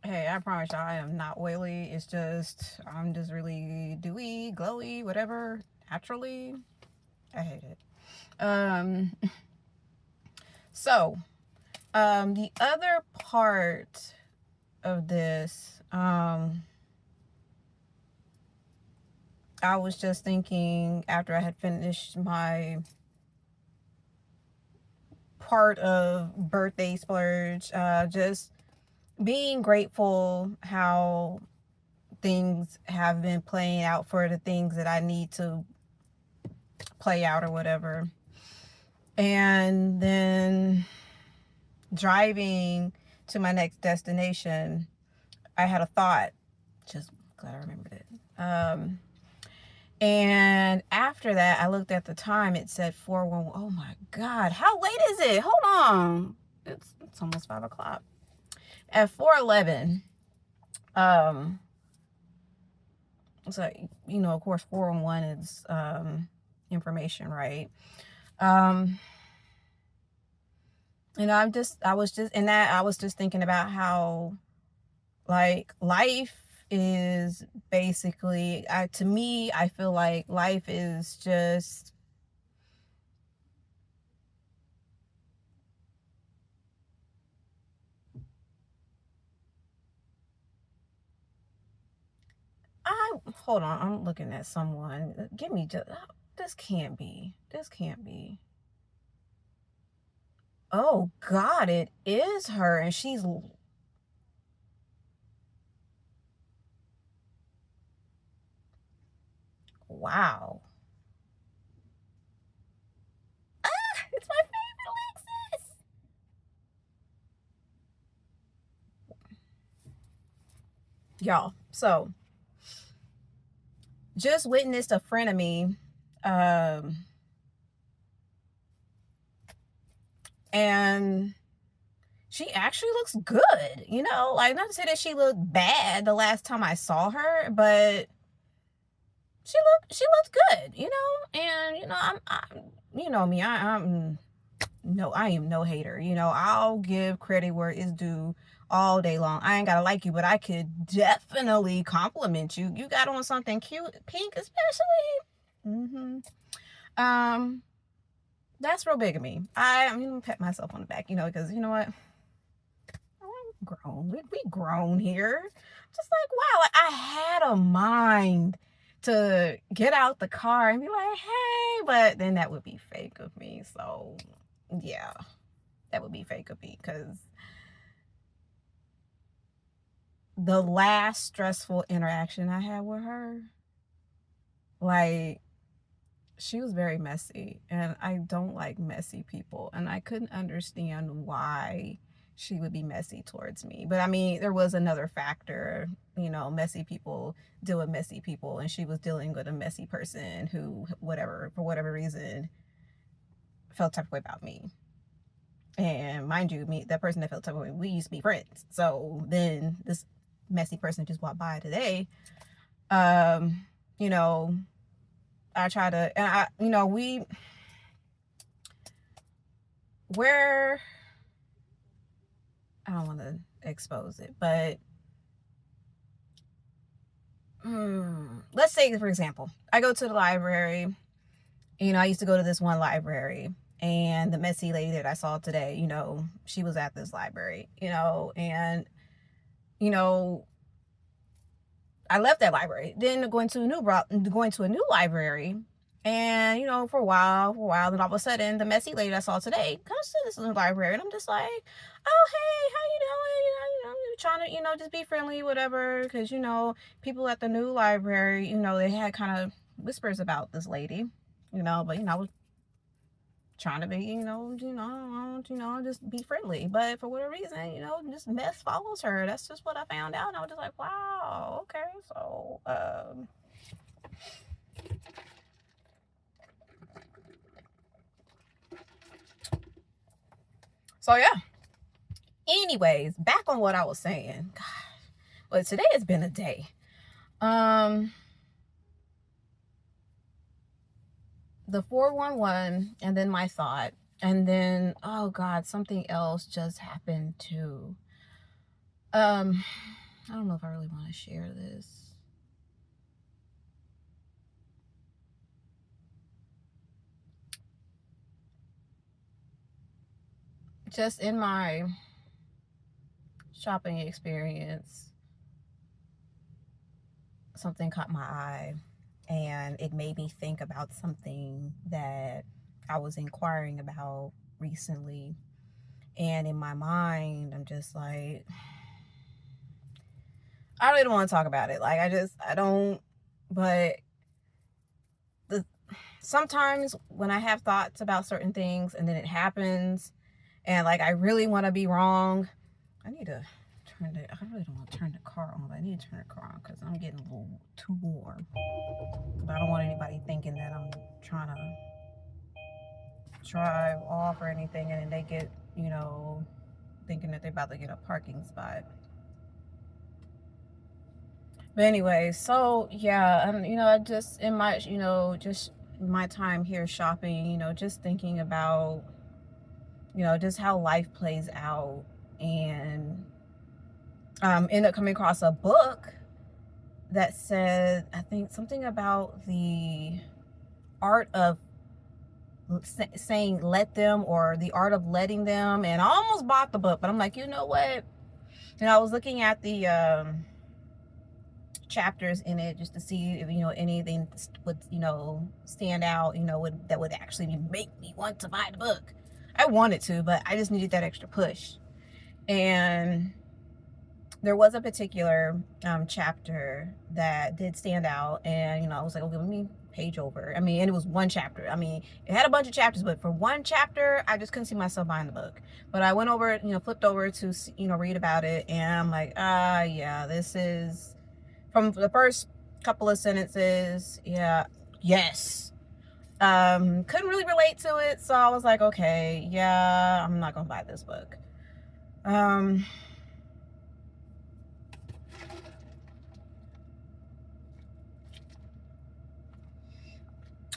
Hey, I promise y'all I am not oily. It's just, I'm just really dewy, glowy, whatever, naturally. I hate it. Um, so, the other part of this, I was just thinking after I had finished my part of birthday splurge, just being grateful how things have been playing out for the things that I need to play out or whatever. And then driving to my next destination, I had a thought. Just glad I remembered it. And after that, I looked at the time. It said 4:11. Oh my God. How late is it? Hold on. It's almost 5 o'clock. At 4:11, um, so, of course, 411 is information, right? Um, I was just thinking about how, like, life is basically, to me, I feel like life is just, hold on, I'm looking at someone. Give me just, this can't be. Oh God, it is her. And wow. It's my favorite Alexis. Y'all. So just witnessed a friend of me, um, and she actually looks good. Like, not to say that she looked bad the last time I saw her, but she looked good. And I'm me. I'm no, I am no hater. I'll give credit where it's due all day long. I ain't gotta like you, but I could definitely compliment you. You got on something cute, pink especially. Um, that's real big of me. I'm gonna pat myself on the back, because you know what? I'm grown. We grown here. Just like, wow, like, I had a mind to get out the car and be like, hey, but then that would be fake of me. So yeah, that would be fake of me, because the last stressful interaction I had with her, like, she was very messy, and I don't like messy people, and I couldn't understand why she would be messy towards me. But I mean, there was another factor. Messy people deal with messy people, and she was dealing with a messy person who, whatever, for whatever reason, felt type of way about me. And mind you, me, that person that felt type of way, we used to be friends. So then this messy person just walked by today. Um, you know, I try to, and where, I don't want to expose it, but let's say, for example, I go to the library. I used to go to this one library, and the messy lady that I saw today, she was at this library, and, you know, I left that library. Then going to a new library, and for a while, then all of a sudden, the messy lady I saw today comes to this new library, and I'm just like, "Oh, hey, how you doing? Trying to just be friendly, whatever." Because people at the new library, they had kind of whispers about this lady, but I was trying to be, just be friendly. But for whatever reason, just mess follows her. That's just what I found out. And I was just like, wow, okay. So yeah. Anyways, back on what I was saying. God, but today has been a day. Um, the 411, and then my thought, and then, oh God, something else just happened too. I don't know if I really want to share this. Just in my shopping experience, something caught my eye and it made me think about something that I was inquiring about recently. And in my mind, I'm just like, I really don't want to talk about it. Like, I don't, but the sometimes when I have thoughts about certain things and then it happens and like I really want to be wrong, I need to I really don't want to turn the car on, but I need to turn the car on because I'm getting a little too warm. But I don't want anybody thinking that I'm trying to drive off or anything and then they get, thinking that they're about to get a parking spot. But anyway, so yeah, I just in my, just my time here shopping, just thinking about, just how life plays out, and ended up coming across a book that said, I think something about the art of saying let them, or the art of letting them, and I almost bought the book, but I'm like, you know what? I was looking at the chapters in it just to see if anything would stand out, that would actually make me want to buy the book. I wanted to, but I just needed that extra push. And there was a particular chapter that did stand out, and I was like, okay, let me page over. And it was one chapter. It had a bunch of chapters, but for one chapter I just couldn't see myself buying the book. But I went over it, flipped over to read about it, and I'm like, yeah, this is, from the first couple of sentences, yeah, yes. Couldn't really relate to it, so I was like, okay, yeah, I'm not gonna buy this book.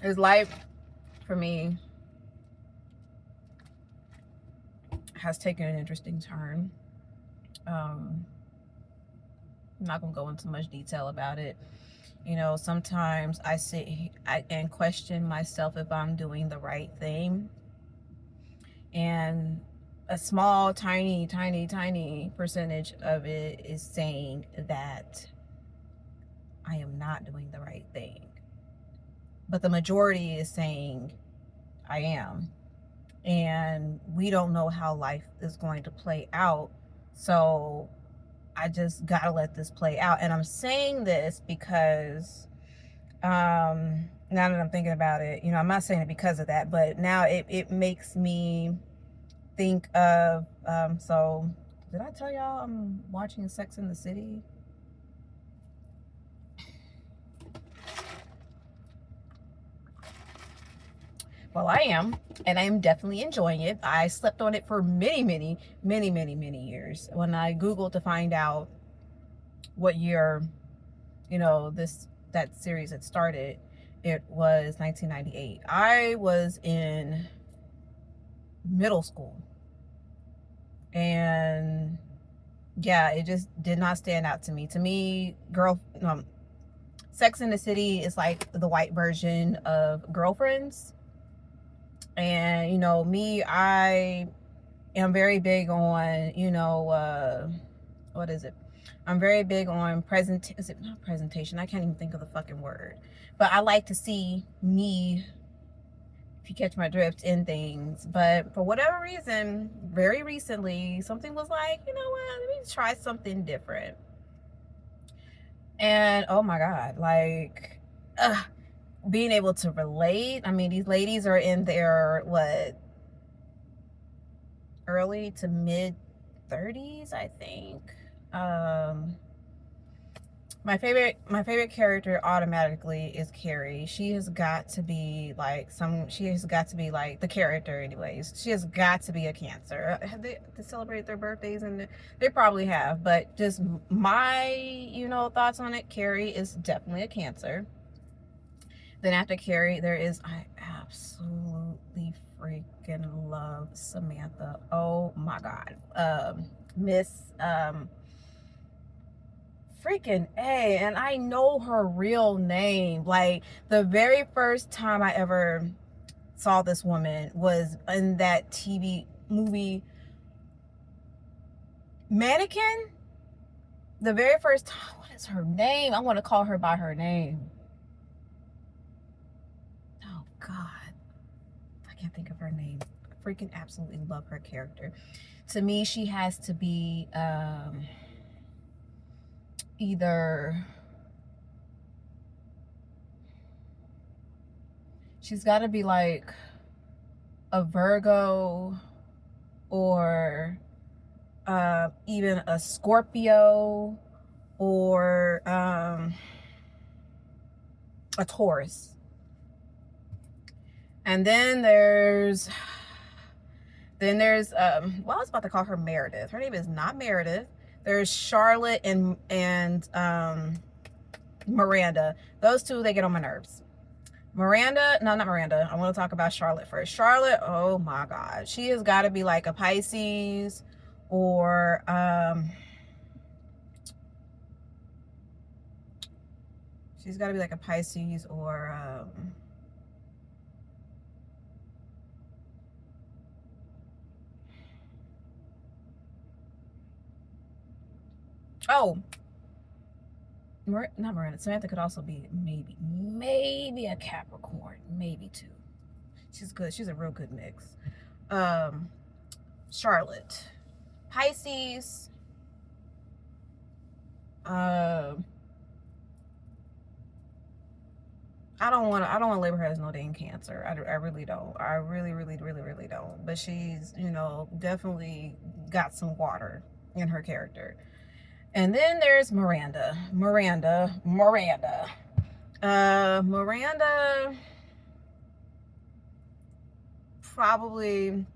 His life, for me, has taken an interesting turn. I'm not gonna go into much detail about it. Sometimes I sit and question myself if I'm doing the right thing. And a small, tiny, tiny, tiny percentage of it is saying that I am not doing the right thing. But the majority is saying I am. And we don't know how life is going to play out. So I just gotta let this play out. And I'm saying this because now that I'm thinking about it, I'm not saying it because of that, but now it makes me think of, so did I tell y'all I'm watching Sex and the City? Well, I am, and I am definitely enjoying it. I slept on it for many, many, many, many, many years. When I Googled to find out what year, that series had started, it was 1998. I was in middle school, and yeah, it just did not stand out to me. Sex in the City is like the white version of Girlfriends. And me, I am very big on, what is it? I'm very big on is it not presentation? I can't even think of the fucking word. But I like to see me, if you catch my drift, in things. But for whatever reason, very recently, something was like, you know what, let me try something different. And oh my God, like, being able to relate. These ladies are in their, early to mid 30s, I think. My favorite character automatically is Carrie. She has got to be like the character anyways. She has got to be a Cancer. Have they celebrated their birthdays? And they probably have, but just my, thoughts on it, Carrie is definitely a Cancer. Then after Carrie, I absolutely freaking love Samantha. Oh my God. Miss Freaking A. And I know her real name. Like, the very first time I ever saw this woman was in that TV movie Mannequin. The very first time. What is her name? I want to call her by her name. Oh God, I can't think of her name. I freaking absolutely love her character. To me, she has to be either, she's got to be like a Virgo or even a Scorpio or a Taurus. And then there's well, I was about to call her Meredith. Her name is not Meredith. There's Charlotte and Miranda. Those two, they get on my nerves. Miranda, no, not Miranda. I want to talk about Charlotte first. Charlotte, oh my God. She has got to be like a Pisces or she's got to be like a Pisces or oh, not Miranda. Samantha could also be maybe a Capricorn, maybe two. She's good. She's a real good mix. Charlotte, Pisces. I don't want to label her as no dang Cancer. I really don't. I really don't. But she's, you know, definitely got some water in her character. And then there's Miranda. Miranda probably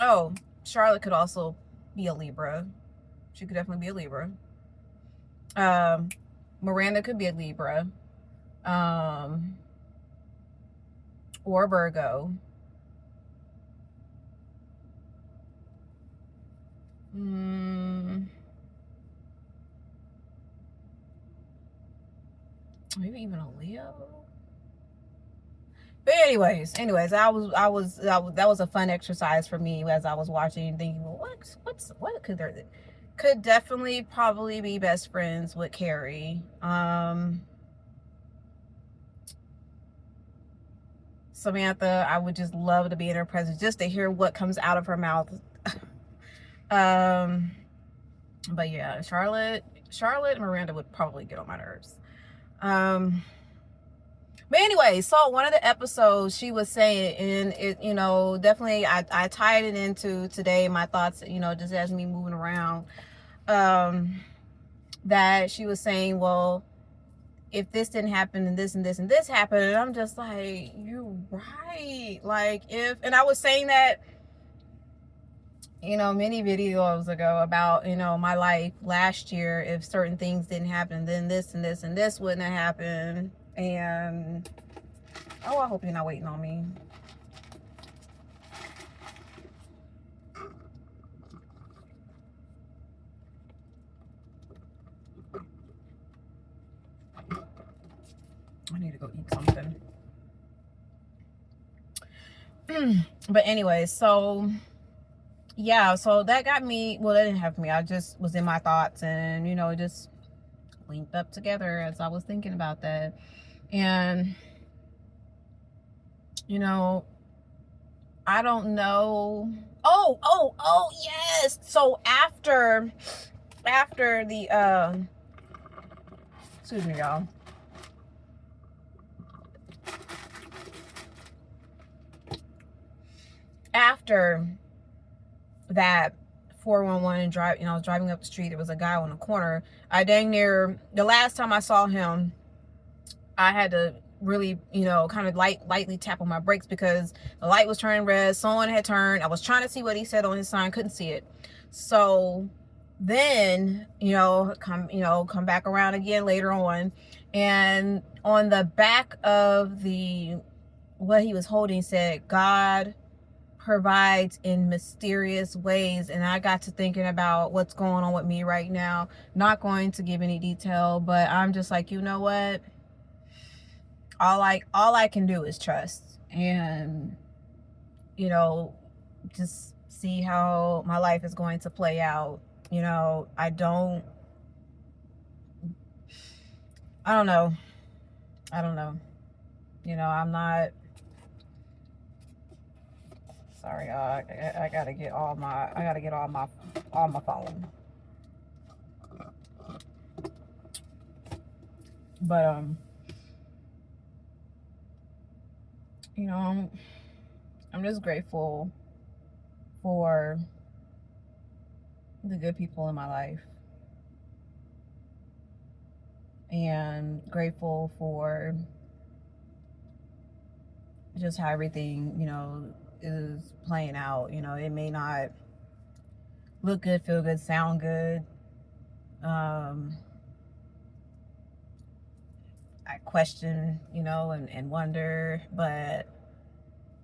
oh, Charlotte could also be a Libra. She could definitely be a Libra. Miranda could be a Libra. Or Virgo. Maybe even a Leo. But anyways, that was a fun exercise for me as I was watching, thinking, well, what could definitely probably be best friends with Carrie. Samantha, I would just love to be in her presence, just to hear what comes out of her mouth. But yeah, Charlotte and Miranda would probably get on my nerves. But anyway, so one of the episodes she was saying, and it, you know, definitely I tied it into today, my thoughts, you know, just as me moving around, that she was saying, well, if this didn't happen and this and this and this happened, and I'm just like, you're right. Like, and I was saying that, you know, many videos ago about, you know, my life last year, if certain things didn't happen, then this and this and this wouldn't have happened. And oh, I hope you're not waiting on me. I need to go eat something. But anyway, so yeah, so that got me, well, that didn't have me. I just was in my thoughts and, you know, just linked up together as I was thinking about that. And, you know, I don't know. Oh, yes. So after the, excuse me, y'all. After that 411 and drive, you know, I was driving up the street, there was a guy on the corner. I dang near, the last time I saw him, I had to really, you know, kind of lightly tap on my brakes because the light was turning red. Someone had turned. I was trying to see what he said on his sign, couldn't see it. So then, you know, come back around again later on, And on the back of the what he was holding said, God provides in mysterious ways. And I got to thinking about what's going on with me right now. Not going to give any detail, but I'm just like, you know what, all I can do is trust, and you know, just see how my life is going to play out. You know, I don't know. I don't know. You know, I'm not. Sorry, I gotta get all my. I gotta get all my phone. But you know, I'm just grateful for the good people in my life, and grateful for just how everything, you know, is playing out. You know, it may not look good, feel good, sound good. I question, you know, and wonder, but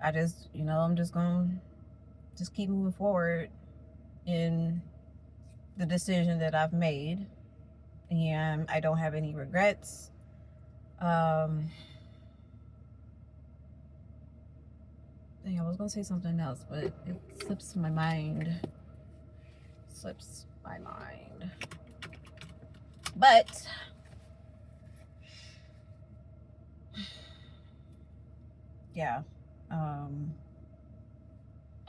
I just, you know, I'm just gonna just keep moving forward in the decision that I've made, and I don't have any regrets. I was gonna say something else, but it slips my mind. Slips my mind. But yeah.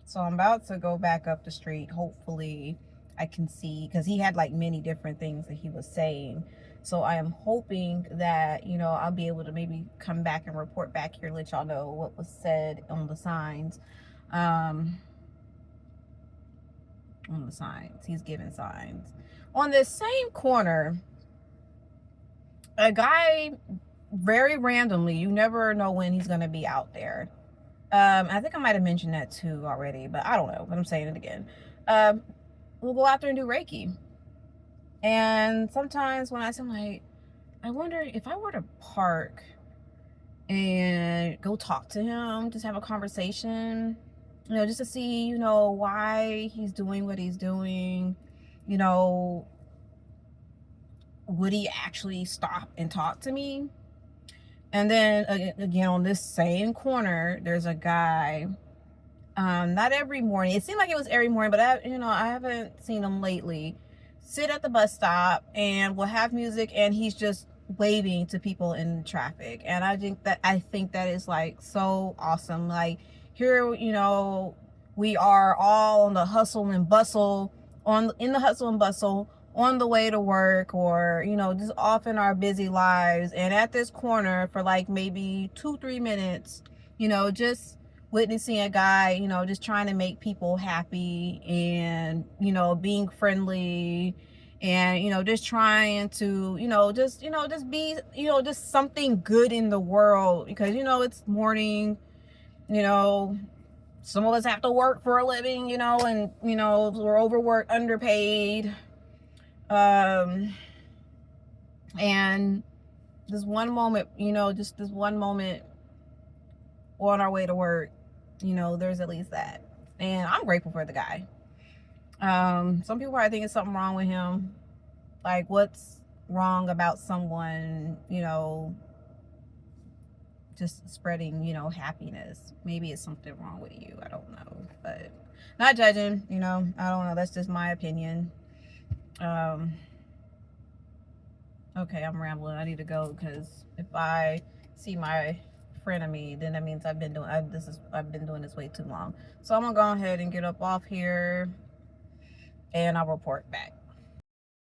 So I'm about to go back up the street. Hopefully I can see, because he had like many different things that he was saying. So I am hoping that, you know, I'll be able to maybe come back and report back here, let y'all know what was said on the signs. On the signs. He's giving signs. On this same corner, a guy, very randomly, you never know when he's going to be out there. I think I might have mentioned that too already, but I don't know, but I'm saying it again. We'll go out there and do Reiki. And sometimes when I'm like, I wonder if I were to park and go talk to him, just have a conversation, you know, just to see, you know, why he's doing what he's doing, you know, would he actually stop and talk to me? And then again, on this same corner, there's a guy. Not every morning. It seemed like it was every morning, but I haven't seen him lately. Sit at the bus stop and will have music, and he's just waving to people in traffic. And I think that is like so awesome. Like here, you know, we are all on the hustle and bustle, in the hustle and bustle on the way to work, or you know, just off in our busy lives, and at this corner for like maybe 2-3 minutes, you know, just witnessing a guy, you know, just trying to make people happy, and you know, being friendly, and you know, just trying to, just be, just something good in the world, because you know, it's morning, you know, some of us have to work for a living, you know, and you know, we're overworked, underpaid, and this one moment, you know, just this one moment on our way to work, you know, there's at least that. And I'm grateful for the guy. Some people probably think it's something wrong with him. Like, what's wrong about someone, you know, just spreading, you know, happiness? Maybe it's something wrong with you. I don't know. But not judging, you know, I don't know. That's just my opinion. Okay, I'm rambling. I need to go, because if I see my frenemy, then that means I've been doing this way too long. So I'm gonna go ahead and get up off here, and I'll report back.